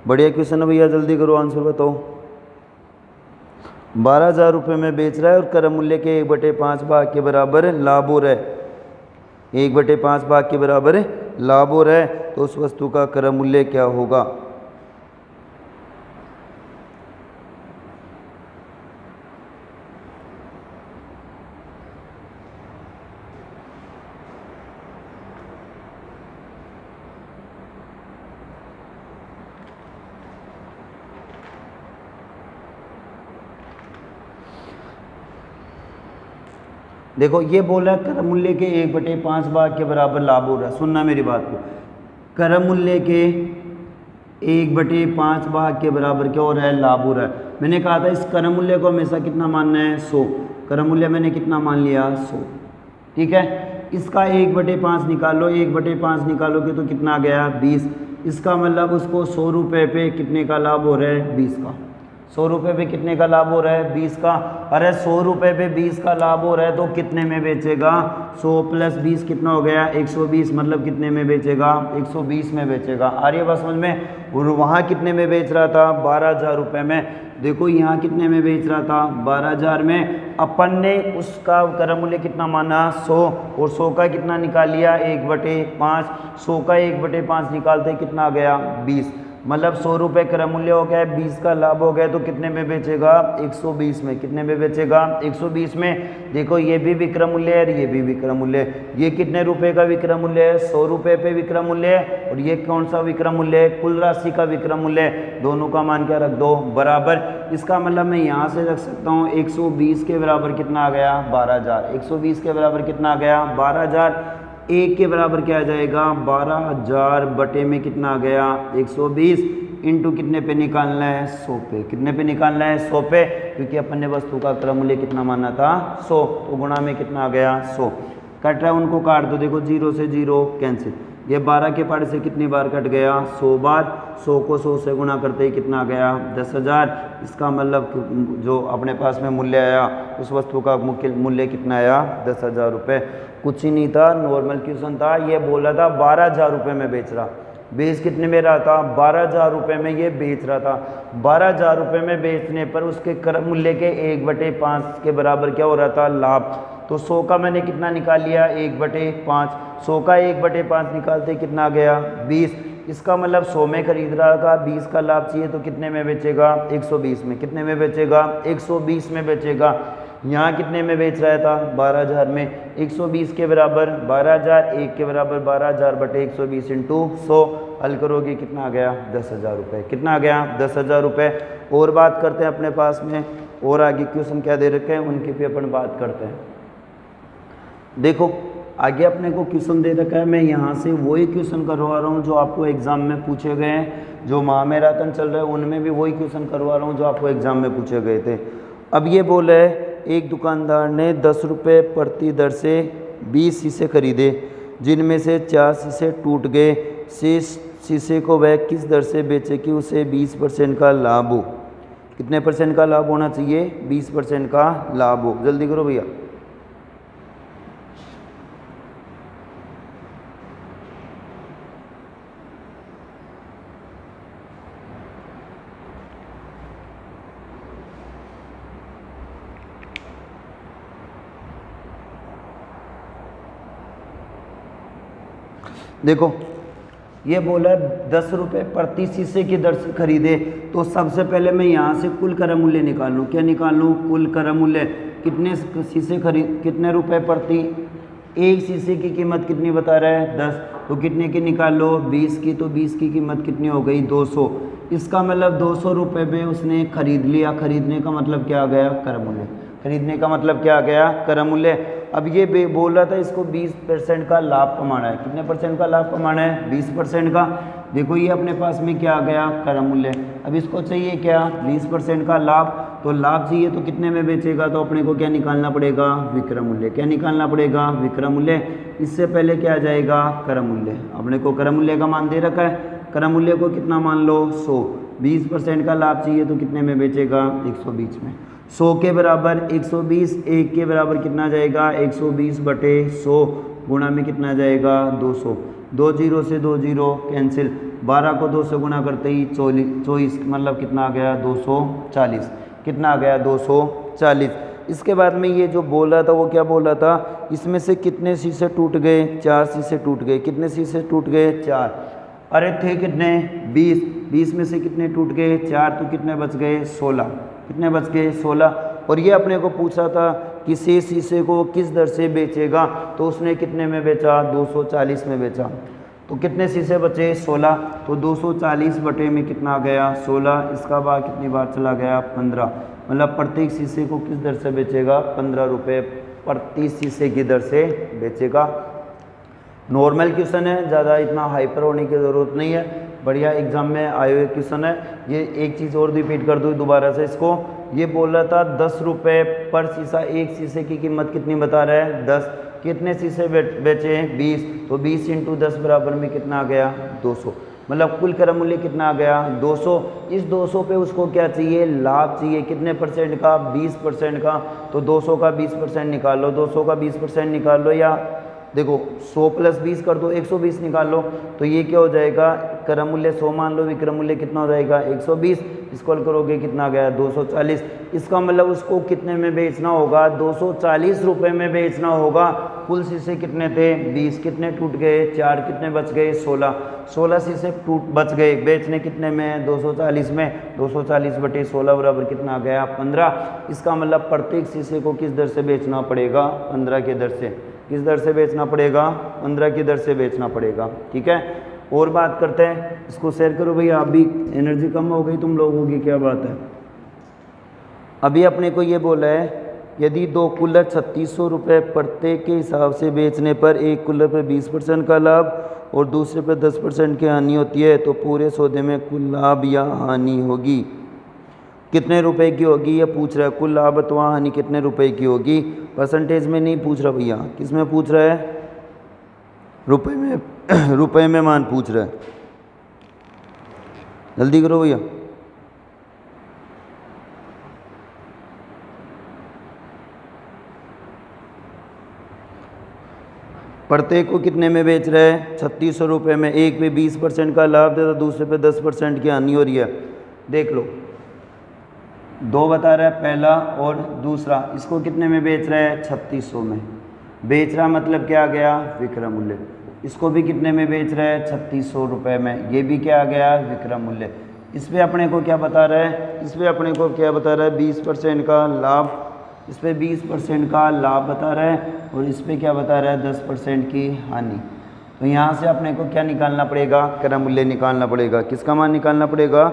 बढ़िया क्वेश्चन है भैया, जल्दी करो आंसर बताओ। 12,000 रुपये में बेच रहा है और क्रय मूल्य के 1/5 भाग के बराबर लाभ हो रहा है, 1/5 भाग के बराबर लाभ हो रहा है, तो उस वस्तु का क्रय मूल्य क्या होगा। देखो ये बोला क्रय मूल्य के 1/5 भाग के बराबर लाभ हो रहा है। सुनना मेरी बात को, क्रय मूल्य के 1/5 भाग के बराबर क्या हो रहा है, लाभ हो रहा है। मैंने कहा था इस क्रय मूल्य को हमेशा कितना मानना है, 100। क्रय मूल्य मैंने कितना मान लिया, 100। ठीक है, इसका 1/5 निकालो, 1/5 निकालोगे तो कितना आ गया, 20। इसका मतलब उसको 100 रुपये पे कितने का लाभ हो रहा है, 20 का। 100 रुपये पे कितने का लाभ हो रहा है, 20 का। अरे 100 रुपये पे 20 का लाभ हो रहा है तो कितने में बेचेगा, 100 + 20 कितना हो गया, 120। मतलब कितने में बेचेगा, 120 में बेचेगा। आ रही है बात समझ में। और वहाँ कितने में बेच रहा था, 12,000 रुपये में। देखो यहाँ कितने में बेच रहा था, 12,000 में। अपन ने उसका क्रय मूल्य कितना माना, 100, और 100 का कितना निकाल लिया, 1/5। 100 का 1/5 निकालते कितना आ गया, 20। मतलब 100 रुपये क्रय मूल्य हो गया, 20 का लाभ हो गया, तो कितने में बेचेगा, 120 में। कितने में बेचेगा, 120 में। देखो ये भी विक्रय मूल्य है और ये भी विक्रय मूल्य है। ये कितने रुपए का विक्रय मूल्य है, 100 रुपये पे विक्रय मूल्य है, और ये कौन सा विक्रय मूल्य है, कुल राशि का विक्रय मूल्य है। दोनों का मान क्या रख दो, बराबर। इसका मतलब मैं यहाँ से रख सकता हूँ 120 के बराबर कितना आ गया, 12,000। 120 के बराबर कितना आ गया, 12,000। 1 के बराबर क्या आ जाएगा, 12,000 बटे में कितना आ गया, 120 इंटू कितने पे निकालना है, 100 पे। कितने पे निकालना है, 100 पे, क्योंकि अपन ने वस्तु का क्रय मूल्य कितना माना था, 100। तो गुणा में कितना आ गया, 100। कट रहा है, उनको काट दो। देखो 0 से 0 कैंसिल। ये 12 के पार्ट से कितनी बार कट गया, 100 बार। 100 को 100 से गुणा करते ही कितना आ गया, 10,000। इसका मतलब जो अपने पास में मूल्य आया, उस वस्तु का मुख्य मूल्य कितना आया, 10,000 रुपये। कुछ ही नहीं था, नॉर्मल क्वेश्चन था। ये बोला था 12,000 रुपये में बेच रहा, बेच कितने में रहा था, 12,000 रुपये में ये बेच रहा था। 12,000 रुपये में बेचने पर उसके क्रय मूल्य के 1/5 के बराबर क्या हो रहा था, लाभ। तो 100 का मैंने कितना निकाल लिया, 1/5। 100 का 1/5 निकालते कितना आ गया, 20। इसका मतलब 100 में खरीद रहा था, 20 का लाभ चाहिए, तो कितने में बेचेगा, 120 में। कितने में बेचेगा, 120 में बेचेगा। यहाँ कितने में बेच रहा था, 12,000 में। 120 के बराबर 12,000, 1 के बराबर 12,000 बटे 120 इंटू 100। हल करोगे कितना आ गया, 10,000 रुपये। कितना आ गया, 10,000 रुपये। और बात करते हैं अपने पास में, और आगे क्वेश्चन क्या दे रखे हैं उनकी भी अपन बात करते हैं। देखो आगे अपने को क्वेश्चन दे रखा है, मैं यहाँ से वही क्वेश्चन करवा रहा हूँ जो आपको एग्जाम में पूछे गए हैं। जो महामैराथन चल रहा है उनमें भी वही क्वेश्चन करवा रहा हूँ जो आपको एग्जाम में पूछे गए थे। अब ये बोले एक दुकानदार ने 10 रुपये प्रति दर से 20 शीशे खरीदे, जिनमें से 4 शीशे टूट गए। शेष शीशे को वह किस दर से बेचे कि उसे 20% का लाभ हो। कितने % का लाभ होना चाहिए, 20% का लाभ हो। जल्दी करो भैया। देखो ये बोला 10 रुपये प्रति शीशे की दर से खरीदे, तो सबसे पहले मैं यहाँ से कुल क्रय मूल्य निकाल लूँ। क्या निकाल लूँ, कुल क्रय मूल्य। कितने शीशे खरीद, कितने रुपए प्रति, एक शीशे की कीमत कितनी बता रहा है, 10। तो कितने की निकाल लो, 20 की। तो 20 की कीमत कितनी हो गई, 200। इसका मतलब 200 रुपये में उसने खरीद लिया। खरीदने का मतलब क्या आ गया, क्रय मूल्य। खरीदने का मतलब क्या आ गया, क्रय मूल्य। अब ये बोल रहा था इसको 20% का लाभ कमाना है। कितने % का लाभ कमाना है, 20% का। देखो ये अपने पास में क्या आ गया, क्रय मूल्य। अब इसको चाहिए क्या, 20% का लाभ। तो लाभ चाहिए तो कितने में बेचेगा, तो अपने को क्या निकालना पड़ेगा, विक्रय मूल्य। क्या निकालना पड़ेगा, विक्रय मूल्य। इससे पहले क्या आ जाएगा, क्रय मूल्य। अपने को क्रय मूल्य का मान दे रखा है। क्रय मूल्य को कितना मान लो, 100। 20% का लाभ चाहिए तो कितने में बेचेगा, 120 में। 100 के बराबर 120, 1 के बराबर कितना जाएगा, 120 बटे 100 गुणा में कितना जाएगा, 200। 2 0 से 2 0 कैंसिल। 12 को 2 से गुणा करते ही 24, मतलब कितना आ गया, 240। कितना आ गया 240। इसके बाद में ये जो बोल रहा था वो क्या बोल रहा था, इसमें से कितने शीशे टूट गए, 4 शीशे टूट गए। कितने शीशे टूट गए, 4। अरे थे कितने, 20। 20 में से कितने टूट गए, 4, तो कितने बच गए, 16। कितने बच गए, 16। और ये अपने को पूछा था कि शेष शीशे को किस दर से बेचेगा, तो उसने कितने में बेचा, 240 में बेचा। तो कितने शीशे बचे, 16। तो 240 बटे में कितना आ गया, 16। इसका भाग कितनी बार चला गया, 15। मतलब प्रत्येक शीशे को किस दर से बेचेगा, 15 रुपये प्रति शीशे की दर से बेचेगा। नॉर्मल क्वेश्चन है, ज़्यादा इतना हाइपर होने की ज़रूरत नहीं है, बढ़िया एग्जाम में आए हुए क्वेश्चन है। ये एक चीज़ और रिपीट कर दूँ दोबारा से इसको, ये बोल रहा था 10 रुपये पर शीशा। एक शीशे की कीमत कितनी बता रहा है, 10। कितने शीशे बेचे हैं, 20। तो 20 × 10 बराबर में कितना आ गया, 200। मतलब कुल क्रय मूल्य कितना आ गया, 200। इस 200 पे उसको क्या चाहिए, लाभ चाहिए। कितने परसेंट का, 20% का। तो 200 का 20% निकाल लो, 200 का 20% निकाल लो, या देखो 100 + 20 कर दो, 120 निकाल लो। तो ये क्या हो जाएगा, क्रय मूल्य 100 मान लो, विक्रय मूल्य कितना हो जाएगा, 120। इसको करोगे कितना आ गया, 240। इसका मतलब उसको कितने में बेचना होगा, 240 रुपये में बेचना होगा। कुल शीशे कितने थे, 20। कितने टूट गए, 4। कितने बच गए, 16। 16 शीशे बच गए, बेचने कितने में, 240 में। 240 बटे 16 बराबर कितना आ गया, 15। इसका मतलब प्रत्येक शीशे को किस दर से बेचना पड़ेगा, 15 के दर से। किस दर से बेचना पड़ेगा, 15 की दर से बेचना पड़ेगा। ठीक है, और बात करते हैं, इसको शेयर करो भैया। अभी एनर्जी कम हो गई तुम लोगों की, क्या बात है। अभी अपने को ये बोला है, यदि 2 कूलर 3600 रुपये प्रत्येक के हिसाब से बेचने पर एक कूलर पर 20% का लाभ और दूसरे पर 10% की हानि होती है, तो पूरे सौदे में कुल लाभ या हानि होगी कितने रुपए की होगी, ये पूछ रहा है। कुल लाभ अथवा हानि कितने रुपए की होगी, परसेंटेज में नहीं पूछ रहा भैया, किस में पूछ रहा है, रुपए में। रुपए में मान पूछ रहा है, जल्दी करो भैया। प्रत्येक को कितने में बेच रहा है, 3600 रुपये में। एक पे 20% का लाभ देता, दूसरे पे 10% की हानि हो रही है। देख लो, 2 बता रहा है पहला और दूसरा, इसको कितने में बेच रहा है, 3600 में। बेच रहा मतलब क्या आ गया, विक्रय मूल्य। इसको भी कितने में बेच रहा है, 3600 रुपये में। ये भी क्या आ गया, विक्रय मूल्य। इस पर अपने को क्या बता रहा है, इस पर अपने को क्या बता रहा है, 20% का लाभ। इस पर 20% का लाभ बता रहा है और इस पर क्या बता रहा है, 10% की हानि। तो यहाँ से अपने को क्या निकालना पड़ेगा, क्रय मूल्य निकालना पड़ेगा। किसका मान निकालना पड़ेगा,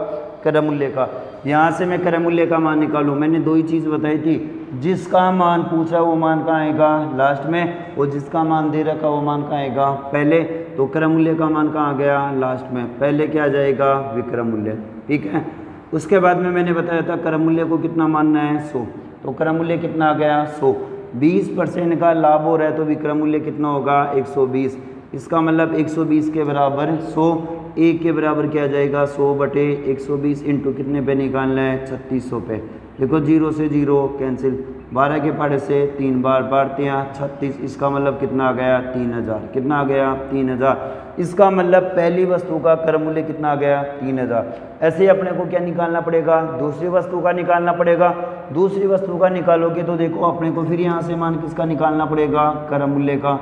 क्रय मूल्य का। यहाँ से मैं क्रय मूल्य का मान निकालूँ, मैंने 2 ही चीज़ बताई थी, जिसका मान पूछा वो मान कहाँ आएगा, लास्ट में, और जिसका मान दे रखा वो मान कहाँ आएगा, पहले। तो क्रय मूल्य का मान कहाँ आ गया, लास्ट में। पहले क्या आ जाएगा, विक्रय मूल्य। ठीक है, उसके बाद में मैंने बताया था क्रय मूल्य को कितना मानना है, 100। तो क्रय मूल्य कितना आ गया, 100। 20% का लाभ हो रहा है तो विक्रय मूल्य कितना होगा, 120। इसका मतलब 120 के बराबर 100। 1 के बराबर क्या आ जाएगा, 100 बटे 120 इंटू कितने पे निकालना है, 3600 पे। देखो 0 से 0 कैंसिल, 12 के पहाड़े से 3 बार बारते हैं 36। इसका मतलब कितना आ गया, 3000। कितना आ गया, 3000। इसका मतलब पहली वस्तु का क्रय मूल्य कितना आ गया, 3000। ऐसे ही अपने को क्या निकालना पड़ेगा, दूसरी वस्तु का निकालना पड़ेगा। दूसरी वस्तु का निकालोगे तो देखो अपने को फिर यहाँ से मान किसका निकालना पड़ेगा, क्रय मूल्य का।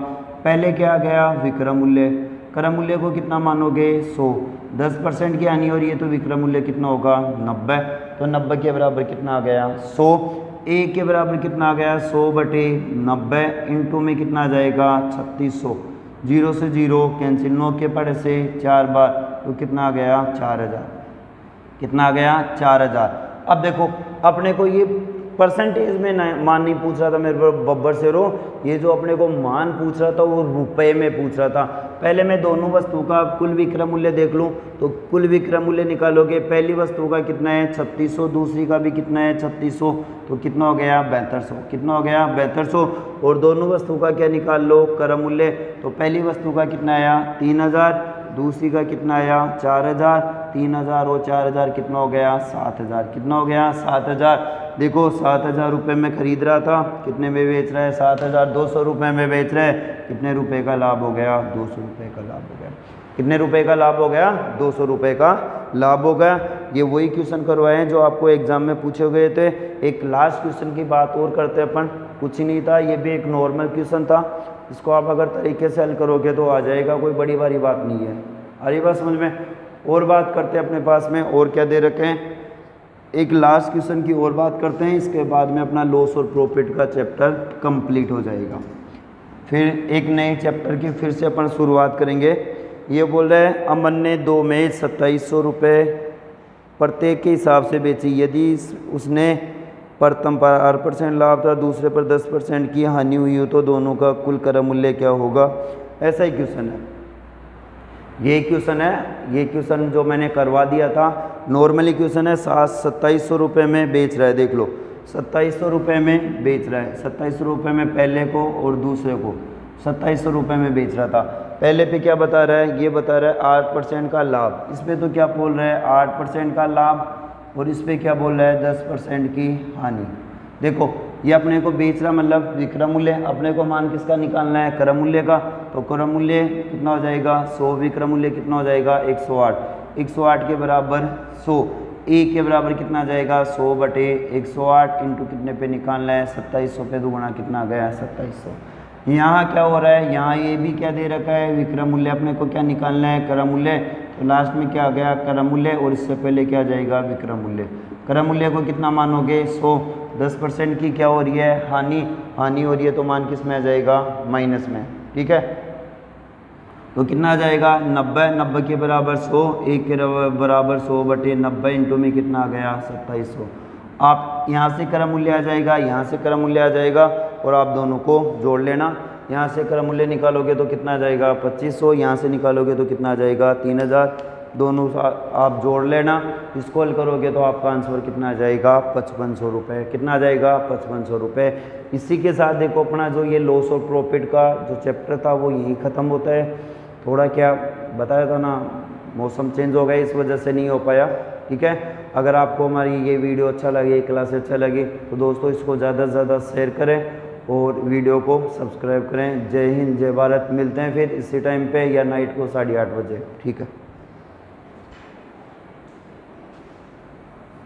पहले क्या आ गया, विक्रय मूल्य। क्रय मूल्य को कितना मानोगे, 100। 10% की हानि हो रही है तो विक्रय मूल्य कितना होगा, 90। तो 90 के बराबर कितना आ गया, 100। 1 के बराबर कितना आ गया, 100 बटे 90 इंटू में कितना आ जाएगा, 3600। 0 से 0 कैंसिल, 9 के पहाड़े से 4 बार, तो कितना आ गया, 4000। कितना आ गया, 4000। अब देखो अपने को ये परसेंटेज में मान नहीं पूछ रहा था मेरे पर बब्बर से रो, ये जो अपने को मान पूछ रहा था वो रुपए में पूछ रहा था। पहले मैं दोनों वस्तु का कुल विक्रय मूल्य देख लूँ, तो कुल विक्रय मूल्य निकालोगे, पहली वस्तु का कितना है, 3600, दूसरी का भी कितना है, 3600, तो कितना हो गया, 7200। कितना हो गया, 7200। और दोनों वस्तु का क्या निकाल लो, क्रय मूल्य। तो पहली वस्तु का कितना आया, 3000, दूसरी का कितना आया, 4000। 3000 और 4000 कितना हो गया, 7000। कितना हो गया, 7000। देखो 7000 रुपये में खरीद रहा था, कितने में बेच रहा है, 7200 रुपये में बेच रहा है। कितने रुपए का लाभ हो गया, 200 रुपये का लाभ हो गया। कितने रुपए का लाभ हो गया, 200 रुपये का लाभ हो गया। ये वही क्वेश्चन करवाए हैं जो आपको एग्जाम में पूछे गए थे। एक लास्ट क्वेश्चन की बात और करते हैं अपन, कुछ ही नहीं था, ये भी एक नॉर्मल क्वेश्चन था। इसको आप अगर तरीके से हल करोगे तो आ जाएगा, कोई बड़ी भारी बात नहीं है। आ रही बात समझ में? और बात करते हैं अपने पास में और क्या दे रखे हैं, एक लास्ट क्वेश्चन की और बात करते हैं, इसके बाद में अपना लॉस और प्रॉफिट का चैप्टर कंप्लीट हो जाएगा। फिर एक नए चैप्टर की फिर से अपन शुरुआत करेंगे। ये बोल रहे हैं अमन ने 2 में 2700 रुपये प्रत्येक के हिसाब से बेची। यदि उसने प्रथम पर 8% लाभ था, दूसरे पर 10% की हानि हुई हो तो दोनों का कुल क्रय मूल्य क्या होगा। ऐसा ही क्वेश्चन है, ये क्वेश्चन है, ये क्वेश्चन जो मैंने करवा दिया था। नॉर्मली क्वेश्चन है 2700 रुपये में बेच रहा है, देख लो 2700 रुपये में बेच रहा है, 2700 रुपये में पहले को और दूसरे को 2700 रुपये में बेच रहा था। पहले पे क्या बता रहा है, ये बता रहा है 8% का लाभ, इस पर तो क्या बोल रहा है 8% का लाभ, और इस पर क्या बोल रहा है 10% की हानि। देखो ये अपने को बेच रहा मतलब विक्रय मूल्य, अपने को मान किसका निकालना है, क्रय मूल्य का, तो क्रय मूल्य कितना हो जाएगा 100, विक्रय मूल्य कितना हो जाएगा 108, 108 के बराबर 100, ए के बराबर कितना आ जाएगा 100 बटे 108 इंटू कितने पे निकालना है 2700 पे दुगुना कितना आ गया 2700। यहाँ क्या हो रहा है, यहाँ ये भी क्या दे रखा है विक्रय मूल्य, अपने को क्या निकालना है क्रय मूल्य, तो लास्ट में क्या आ गया क्रय मूल्य और इससे पहले क्या आ जाएगा विक्रय मूल्य। क्रय मूल्य को कितना मानोगे 100, 10% की क्या हो रही है हानि हो रही है, तो मान किस में आ जाएगा माइनस में, ठीक है। तो कितना आ जाएगा 90, 90 के बराबर 100, 1 के बराबर 100 बटे 90 इंटू में कितना आ गया 2700। आप यहाँ से क्रय मूल्य आ जाएगा, यहाँ से क्रय मूल्य आ जाएगा, और आप दोनों को जोड़ लेना। यहाँ से क्रय मूल्य निकालोगे तो कितना आ जाएगा 2500, यहाँ से निकालोगे तो कितना आ जाएगा 3000, दोनों आप जोड़ लेना। इसको हल करोगे तो आपका आंसर कितना आ जाएगा 5500 रुपये, कितना आ जाएगा 5500 रुपये। इसी के साथ देखो अपना जो ये लॉस और प्रॉफिट का जो चैप्टर था वो यहीं ख़त्म होता है। थोड़ा क्या बताया था ना, मौसम चेंज हो गया इस वजह से नहीं हो पाया, ठीक है। अगर आपको हमारी ये वीडियो अच्छा लगे, क्लास अच्छा लगे तो दोस्तों इसको ज़्यादा से ज़्यादा शेयर करें और वीडियो को सब्सक्राइब करें। जय हिंद, जय भारत। मिलते हैं फिर इसी टाइम पे या नाइट को 8:30 बजे, ठीक है।